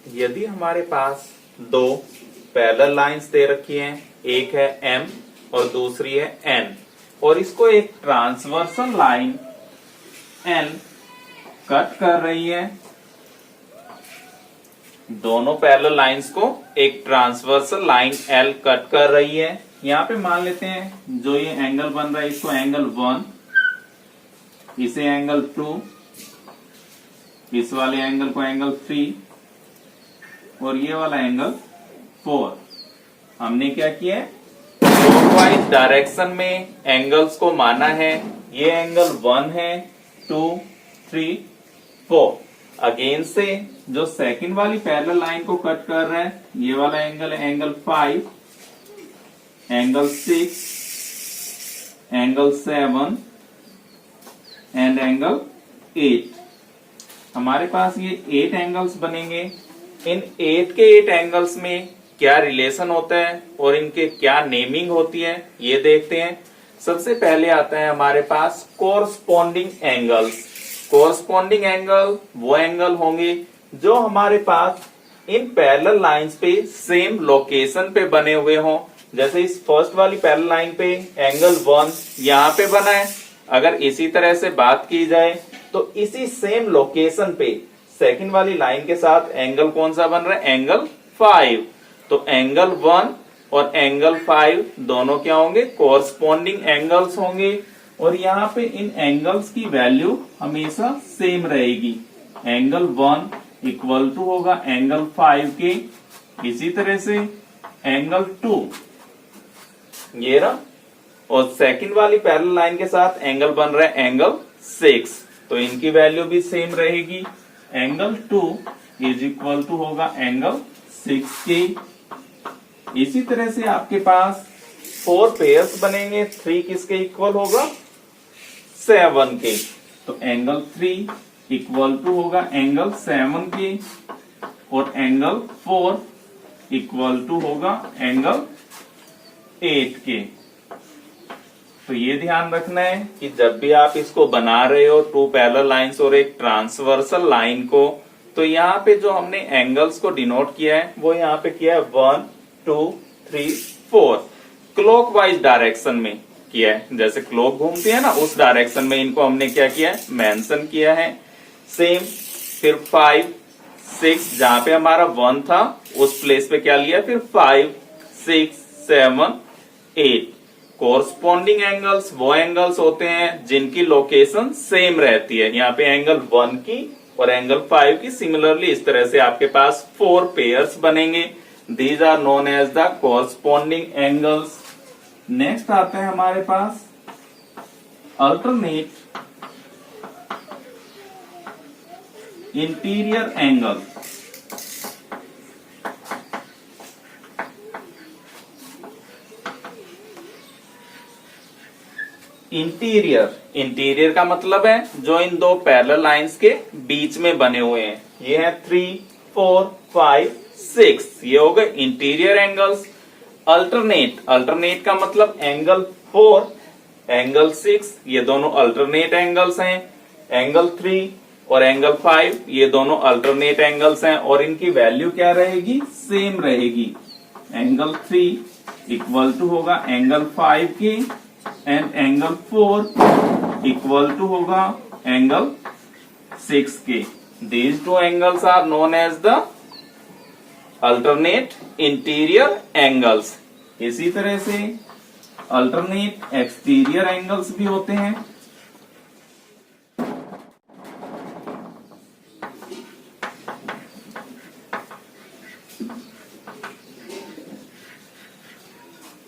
यदि हमारे पास दो पैरेलल लाइंस दे रखी हैं, एक है M और दूसरी है N, और इसको एक ट्रांसवर्सल लाइन N कट कर रही है, दोनों पैरेलल लाइंस को एक ट्रांसवर्सल लाइन L कट कर रही है। यहां पे मान लेते हैं जो ये एंगल बन रहा है इसको एंगल 1, इसे एंगल 2, इस वाले एंगल को एंगल 3 और ये वाला एंगल 4। हमने क्या किया है, क्लॉकवाइज डायरेक्शन में एंगल्स को माना है। ये एंगल 1 है, 2, 3, 4। अगेन से जो सेकंड वाली पैरेलल लाइन को कट कर रहा है, ये वाला एंगल है angle 5, angle 6, angle 7 and angle 8। हमारे पास ये 8 एंगल्स बनेंगे। इन 8 के 8 एंगल्स में क्या रिलेशन होता है और इनके क्या नेमिंग होती है ये देखते हैं। सबसे पहले आता है हमारे पास कोरस्पॉन्डिंग एंगल्स। कोरस्पॉन्डिंग एंगल वो एंगल होंगे जो हमारे पास इन पैरेलल लाइंस पे सेम लोकेशन पे बने हुए हों। जैसे इस फर्स्ट वाली पैरेलल लाइन पे एंगल 1 यहाँ पे बना है, अगर इसी तरह से बात की जाए तो इसी सेम लोकेशन पे सेकंड वाली लाइन के साथ एंगल कौन सा बन रहा है, एंगल 5। तो एंगल 1 और एंगल 5 दोनों क्या होंगे, कोरस्पॉन्डिंग एंगल्स होंगे। और यहाँ पे इन एंगल्स की वैल्यू हमेशा सेम रहेगी। एंगल 1 इक्वल टू होगा एंगल 5 के, इसी तरह से एंगल 2 ये रहा, और सेकंड वाली पैरेलल लाइन के साथ एंगल बन रहा है एंगल 6, तो इनकी वैल्यू भी सेम रहेगी। एंगल 2 इज इक्वल टू होगा एंगल 6 के। इसी तरह से आपके पास 4 पेयर्स बनेंगे, 3 किसके इक्वल होगा, 7 के। तो एंगल 3 इक्वल टू होगा एंगल 7 के, और एंगल 4 इक्वल टू होगा एंगल 8 के। तो ये ध्यान रखना है कि जब भी आप इसको बना रहे हो, 2 पैरेलल लाइंस और एक ट्रांसवर्सल लाइन को, तो यहाँ पे जो हमने एंगल्स को डिनोट किया है वो यहाँ पे किया है 1, 2, 3, 4 क्लॉकवाइज डायरेक्शन में किया है। जैसे क्लॉक घूमती है ना, उस डायरेक्शन में इनको हमने क्या किया है, मेंशन किया है। सेम फिर 5, 6 जहां पे हमारा 1 था उस प्लेस पे क्या लिया, फिर 5, 6, 7, 8। कोरस्पॉन्डिंग एंगल्स वो एंगल्स होते हैं जिनकी लोकेशन सेम रहती है। यहाँ पे एंगल 1 की और एंगल 5 की सिमिलरली इस तरह से आपके पास 4 पेयर्स बनेंगे। These are known as the corresponding angles. Next आते हैं हमारे पास अल्टरनेट इंटीरियर एंगल। इंटीरियर का मतलब है जो इन दो पैरेलल लाइंस के बीच में बने हुए हैं। ये है 3, 4, 5, 6, ये हो गए इंटीरियर एंगल्स। अल्टरनेट का मतलब एंगल 4, एंगल 6, ये दोनों अल्टरनेट एंगल्स हैं। एंगल 3 और एंगल 5 ये दोनों अल्टरनेट एंगल्स हैं, और इनकी वैल्यू क्या रहेगी, सेम रहेगी। एंगल 3 इक्वल टू होगा एंगल 5 के, एंड एंगल 4 इक्वल टू होगा एंगल 6 के। These two angles are known as the alternate interior angles. इसी तरह से अल्टरनेट एक्सटीरियर एंगल्स भी होते हैं।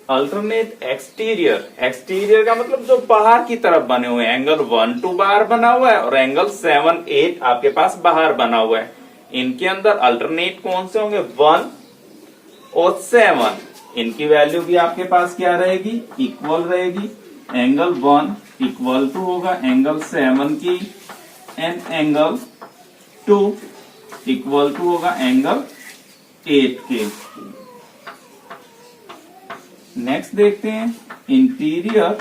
अल्टरनेट एक्सटीरियर का मतलब जो बाहर की तरफ बने हुए हैं। एंगल 1, 2 बाहर बना हुआ है और एंगल 7, 8 आपके पास बाहर बना हुआ है। इनके अंदर अल्टरनेट कौन से होंगे, 1 और 7। इनकी वैल्यू भी आपके पास क्या रहेगी, इक्वल रहेगी। एंगल 1 इक्वल टू होगा एंगल 7 की, एंड एंगल 2 इक्वल टू होगा एंगल 8 के। नेक्स्ट देखते हैं interior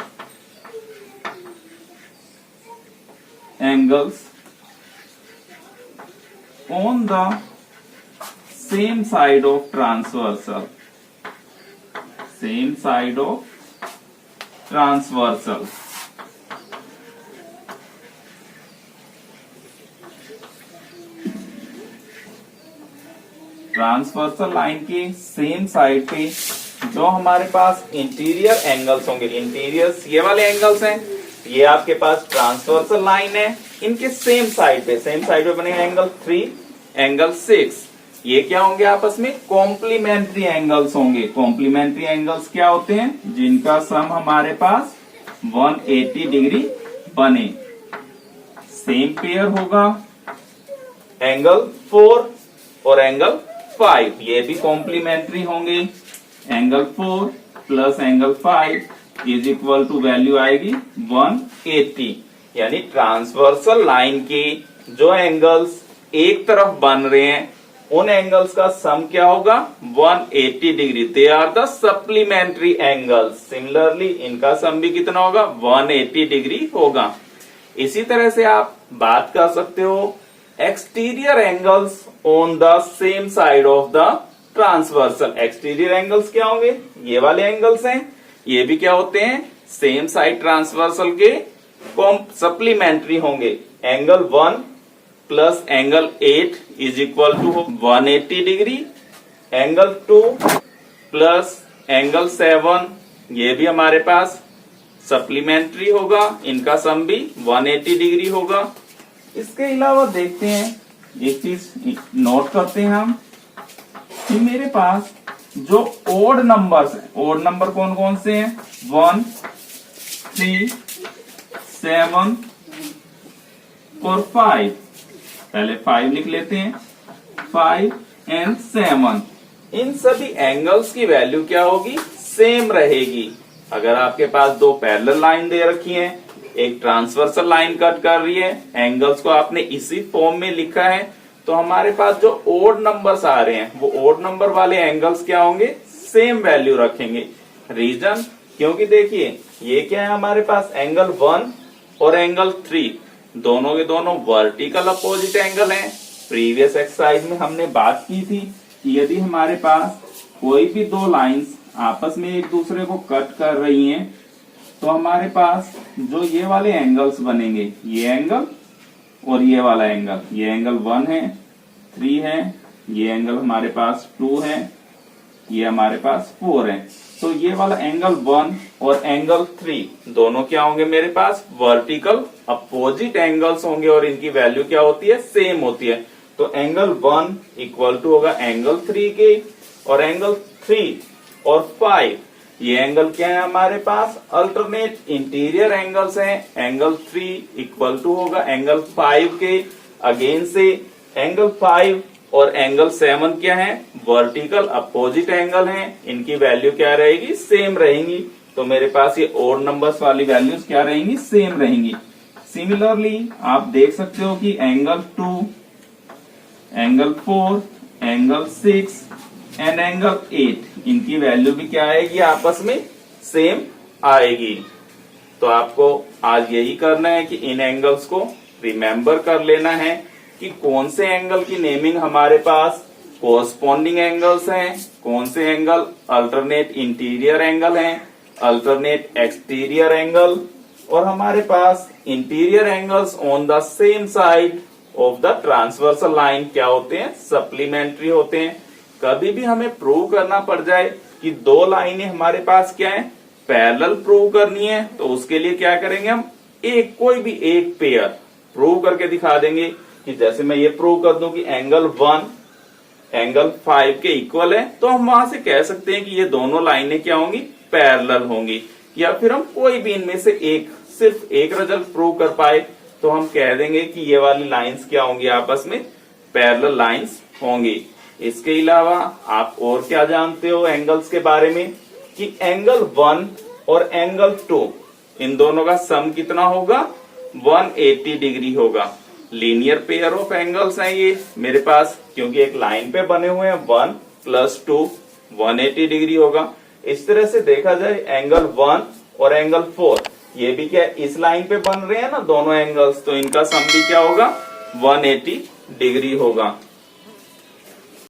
angles on the same side of transversal, same side of transversal. Transversal line के सेम साइड पे जो हमारे पास इंटीरियर एंगल्स होंगे, इंटीरियर्स ये वाले एंगल्स हैं, ये आपके पास ट्रांसवर्सल लाइन है, इनके सेम साइड पे बनेगा एंगल 3, एंगल 6। ये क्या होंगे आपस में? कॉम्प्लीमेंट्री एंगल्स होंगे। कॉम्प्लीमेंट्री एंगल्स क्या होते हैं? जिनका सम हमारे पास 180 डिग्री बने। सेम पेयर होगा एंगल 4 और एंगल 5, ये भी कॉम्प्लीमेंट्री होंगे। Angle 4 plus angle 5 is equal to value आएगी 180। यानी ट्रांसवर्सल लाइन के जो एंगल्स एक तरफ बन रहे हैं उन एंगल्स का सम क्या होगा? 180 degree. They are the supplementary angles. Similarly इनका सम भी कितना होगा? 180 डिग्री होगा। इसी तरह से आप बात कर सकते हो exterior angles on the same side of the transversal. Exterior angles क्या होंगे? ये वाले एंगल्स हैं, ये भी क्या होते हैं? सेम साइड ट्रांसवर्सल के सप्लीमेंट्री होंगे। Angle 1 plus angle 8 is equal to 180 degree. Angle 2 plus angle 7 ये भी हमारे पास सप्लीमेंट्री होगा, इनका सम भी 180 डिग्री होगा। इसके अलावा देखते हैं एक चीज नोट करते हैं हम कि मेरे पास जो ओड नंबर्स हैं, ओड नंबर कौन कौन से हैं? 1, 3, 7 और 5। पहले 5 लिख लेते हैं, 5 एंड 7। इन सभी एंगल्स की वैल्यू क्या होगी? सेम रहेगी। अगर आपके पास दो पैरेलल लाइन दे रखी हैं, एक ट्रांसवर्सल लाइन कट कर रही है, एंगल्स को आपने इसी फॉर्म में लिखा है, तो हमारे पास जो ओड नंबर्स आ रहे हैं वो ओड नंबर वाले एंगल्स क्या होंगे? सेम वैल्यू रखेंगे। रीजन क्योंकि देखिए ये क्या है हमारे पास? एंगल 1 और एंगल 3 दोनों के दोनों वर्टिकल अपोजिट एंगल हैं। प्रीवियस एक्सरसाइज में हमने बात की थी कि यदि हमारे पास कोई भी दो लाइंस आपस में एक दूसरे को कट कर रही हैं तो हमारे पास जो ये वाले एंगल्स बनेंगे, ये एंगल और ये वाला एंगल, ये एंगल 1 है, 3 है, ये एंगल हमारे पास 2 है, ये हमारे पास 4 है। तो ये वाला एंगल 1 और एंगल 3 दोनों क्या होंगे मेरे पास? वर्टिकल अपोजिट एंगल्स होंगे और इनकी वैल्यू क्या होती है? सेम होती है। तो एंगल 1 इक्वल टू होगा एंगल 3 के, और एंगल 3 और 5 ये एंगल क्या है हमारे पास? अल्टरनेट इंटीरियर एंगल्स हैं। एंगल 3 इक्वल टू होगा एंगल 5 के। अगेन से एंगल 5 और एंगल 7 क्या है? वर्टिकल अपोजिट एंगल हैं, इनकी वैल्यू क्या रहेगी? सेम रहेंगी। तो मेरे पास ये ओड नंबर्स वाली वैल्यूज क्या रहेंगी? सेम रहेंगी। सिमिलरली आप देख सकते हो कि angle 2, angle 4, angle 6 and angle 8 इनकी वैल्यू भी क्या आएगी? आपस में सेम आएगी। तो आपको आज यही करना है कि इन एंगल्स को रिमेम्बर कर लेना है कि कौन से एंगल की नेमिंग हमारे पास कोरस्पॉन्डिंग एंगल्स हैं, कौन से एंगल अल्टरनेट इंटीरियर एंगल हैं, अल्टरनेट एक्सटीरियर एंगल, और हमारे पास interior angles on the same side of the transversal line क्या होते हैं? सप्लीमेंट्री होते हैं। कभी भी हमें प्रूव करना पड़ जाए कि दो लाइनें हमारे पास क्या है? पैरेलल प्रूव करनी है, तो उसके लिए क्या करेंगे? हम कोई भी एक पेयर प्रूव करके दिखा देंगे। कि जैसे मैं ये प्रूव कर दूं कि एंगल 1 एंगल 5 के इक्वल है, तो हम वहां से कह सकते हैं कि ये दोनों लाइनें क्या होंगी? पैरेलल होंगी। या फिर हम कोई भी इनमें से सिर्फ एक रिजल्ट प्रूव कर पाए तो हम कह देंगे कि ये वाली लाइंस क्या होंगी? आपस में पैरेलल लाइंस होंगी। इसके अलावा आप और क्या जानते हो एंगल्स के बारे में? कि एंगल 1 और एंगल 2 इन दोनों का सम कितना होगा? 180 डिग्री होगा। लीनियर पेयर ऑफ एंगल्स हैं ये मेरे पास, क्योंकि एक लाइन पे बने हुए हैं। 1 + 2 180 डिग्री होगा। इस तरह से देखा जाए एंगल 1 और एंगल 4 ये भी क्या इस लाइन पे बन रहे हैं ना दोनों एंगल्स, तो इनका सम भी क्या होगा? 180 डिग्री होगा।